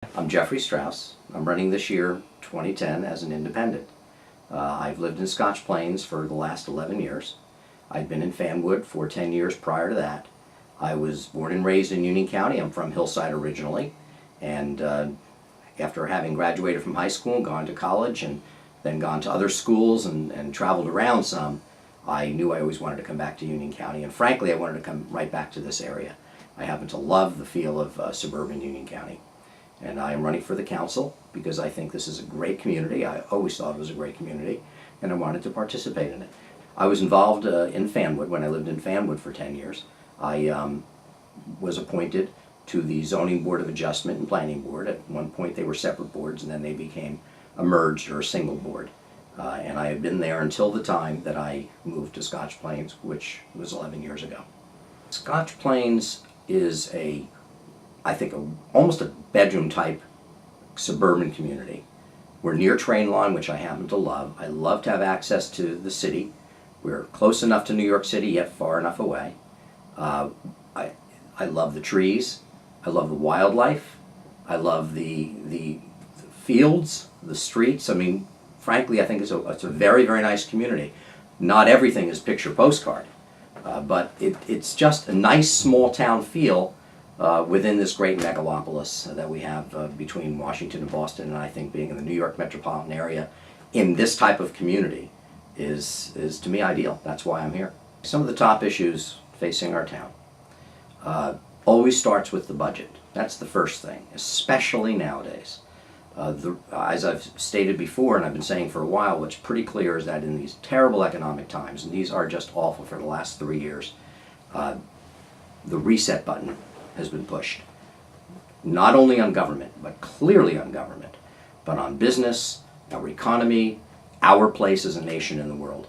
I'm Jeffrey Strauss. I'm running this year, 2010, as an independent. I've lived in Scotch Plains for the last 11 years. I've been in Fanwood for 10 years prior to that. I was born and raised in Union County. I'm from Hillside originally. And after having graduated from high school and gone to college and then gone to other schools and traveled around some, I knew I always wanted to come back to Union County. And frankly, I wanted to come right back to this area. I happen to love the feel of suburban Union County. And I am running for the council because I think this is a great community. I always thought it was a great community, and I wanted to participate in it. I was involved in Fanwood when I lived in Fanwood for 10 years. I was appointed to the Zoning Board of Adjustment and Planning Board. At one point they were separate boards, and then they became a merged or a single board. And I have been there until the time that I moved to Scotch Plains, which was 11 years ago. Scotch Plains is I think almost a bedroom type suburban community. We're near train line, which I happen to love. I love to have access to the city. We're close enough to New York City, yet far enough away. I love the trees. I love the wildlife. I love the fields, the streets. I mean, frankly, I think it's a very, very nice community. Not everything is picture postcard, but it's just a nice small town feel within this great megalopolis that we have between Washington and Boston. And I think being in the New York metropolitan area in this type of community is to me ideal. That's why I'm here. Some of the top issues facing our town always starts with the budget. That's the first thing, especially nowadays. As I've stated before, and I've been saying for a while, what's pretty clear is that in these terrible economic times, and these are just awful for the last 3 years, the reset button has been pushed. Not only on government, but clearly on government, but on business, our economy, our place as a nation in the world,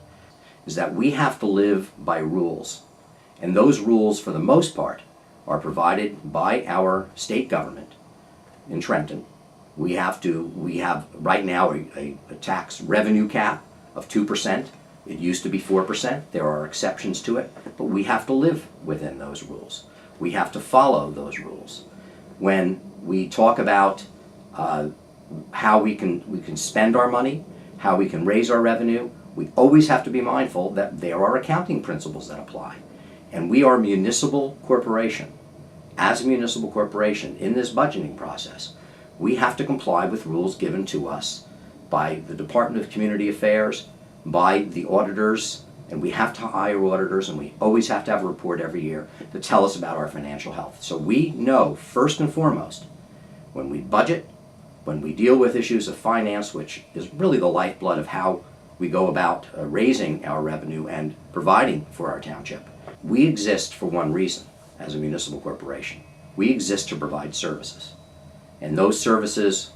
is that we have to live by rules. And those rules, for the most part, are provided by our state government in Trenton. We have right now a tax revenue cap of 2%. It used to be 4%. There are exceptions to it, but we have to live within those rules. We have to follow those rules. When we talk about how we can spend our money, how we can raise our revenue, we always have to be mindful that there are accounting principles that apply. And we are a municipal corporation. As a municipal corporation, in this budgeting process, we have to comply with rules given to us by the Department of Community Affairs, by the auditors, and we have to hire auditors, and we always have to have a report every year to tell us about our financial health. So we know, first and foremost, when we budget, when we deal with issues of finance, which is really the lifeblood of how we go about raising our revenue and providing for our township, we exist for one reason as a municipal corporation. We exist to provide services. And those services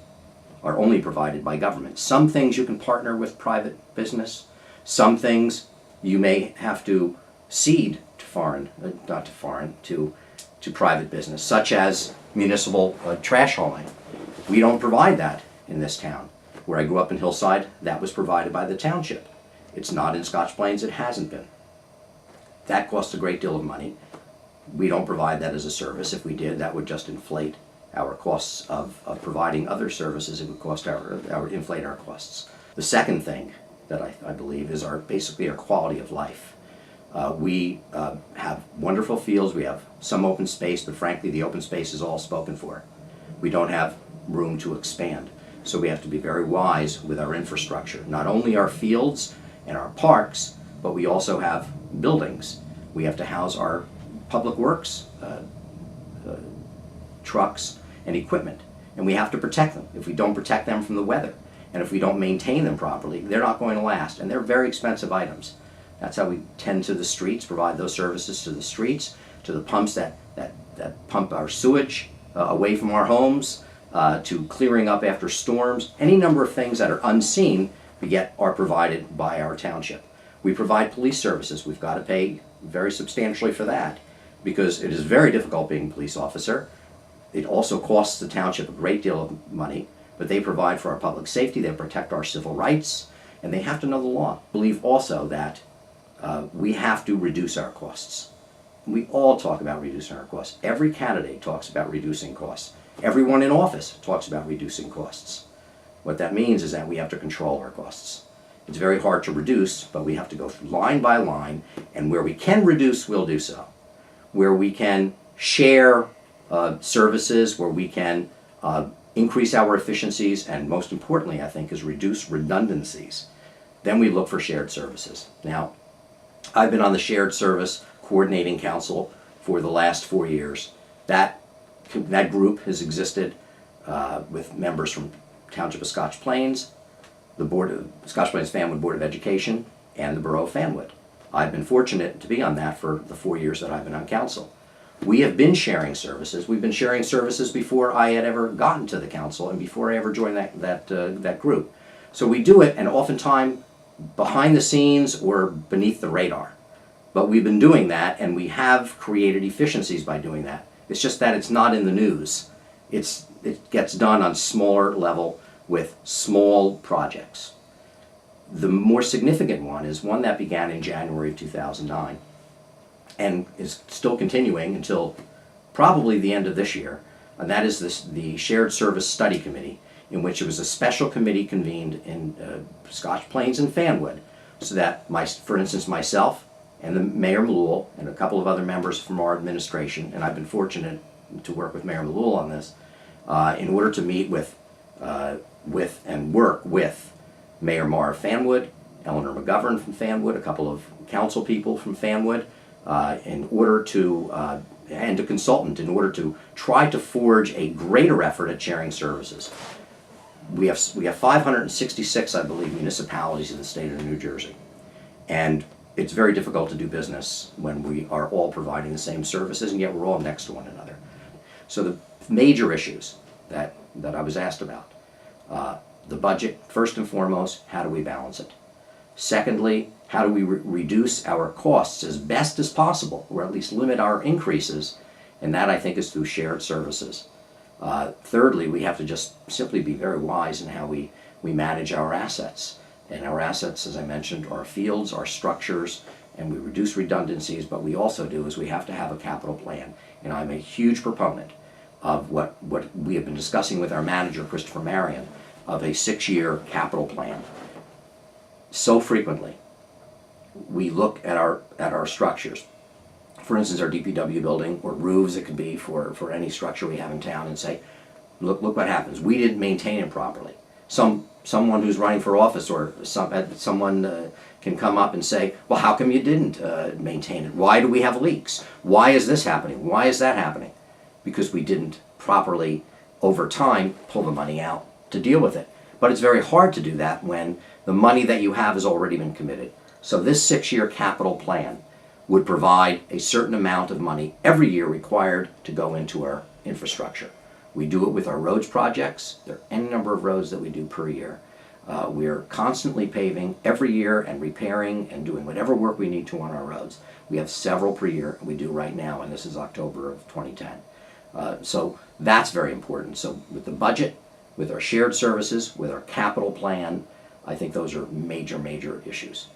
are only provided by government. Some things you can partner with private business. Some things you may have to cede to to private business, such as municipal trash hauling. We don't provide that in this town. Where I grew up in Hillside, that was provided by the township. It's not in Scotch Plains, it hasn't been. That costs a great deal of money. We don't provide that as a service. If we did, that would just inflate our costs of providing other services. It would cost inflate our costs. The second thing that I believe is basically our quality of life. We have wonderful fields, we have some open space, but frankly the open space is all spoken for. We don't have room to expand. So we have to be very wise with our infrastructure. Not only our fields and our parks, but we also have buildings. We have to house our public works trucks and equipment, and we have to protect them. If we don't protect them from the weather, and if we don't maintain them properly, they're not going to last, and they're very expensive items. That's how we tend to the streets, provide those services to the streets, to the pumps that pump our sewage away from our homes, to clearing up after storms. Any number of things that are unseen yet are provided by our township. We provide police services. We've got to pay very substantially for that because it is very difficult being a police officer. It also costs the township a great deal of money, but they provide for our public safety, they protect our civil rights, and they have to know the law. I believe also that we have to reduce our costs. We all talk about reducing our costs. Every candidate talks about reducing costs. Everyone in office talks about reducing costs. What that means is that we have to control our costs. It's very hard to reduce, but we have to go through line by line, and where we can reduce, we'll do so. Where we can share services, where we can increase our efficiencies, and most importantly, I think, is reduce redundancies, then we look for shared services. Now, I've been on the Shared Service Coordinating Council for the last 4 years. That group has existed with members from Township of Scotch Plains, the Board of Scotch Plains Fanwood Board of Education, and the Borough of Fanwood. I've been fortunate to be on that for the 4 years that I've been on council. We have been sharing services. We've been sharing services before I had ever gotten to the council and before I ever joined that group. So we do it, and oftentimes behind the scenes or beneath the radar. But we've been doing that, and we have created efficiencies by doing that. It's just that it's not in the news. It gets done on smaller level with small projects. The more significant one is one that began in January of 2009 and is still continuing until probably the end of this year, and that is the Shared Service Study Committee, in which it was a special committee convened in Scotch Plains and Fanwood, so that, for instance, myself and the Mayor Malul and a couple of other members from our administration, and I've been fortunate to work with Mayor Malul on this, in order to meet with and work with Mayor Marr of Fanwood, Eleanor McGovern from Fanwood, a couple of council people from Fanwood, in order to, and a consultant, in order to try to forge a greater effort at sharing services. We have 566, I believe, municipalities in the state of New Jersey, and it's very difficult to do business when we are all providing the same services, and yet we're all next to one another. So the major issues that I was asked about, the budget, first and foremost, how do we balance it? Secondly, how do we reduce our costs as best as possible, or at least limit our increases? And that, I think, is through shared services. Thirdly, we have to just simply be very wise in how we manage our assets. And our assets, as I mentioned, are fields, our structures, and we reduce redundancies, but we also do is we have to have a capital plan. And I'm a huge proponent of what we have been discussing with our manager, Christopher Marion, of a 6-year capital plan. So frequently, we look at our structures, for instance, our DPW building, or roofs, it could be for any structure we have in town, and say, look what happens. We didn't maintain it properly. Someone who's running for office or someone can come up and say, well, how come you didn't maintain it? Why do we have leaks? Why is this happening? Why is that happening? Because we didn't properly, over time, pull the money out to deal with it. But it's very hard to do that when the money that you have has already been committed. So this 6-year capital plan would provide a certain amount of money every year required to go into our infrastructure. We do it with our roads projects. There are any number of roads that we do per year. We're constantly paving every year and repairing and doing whatever work we need to on our roads. We have several per year. We do right now, and this is October of 2010. So that's very important. So with the budget, with our shared services, with our capital plan, I think those are major, major issues.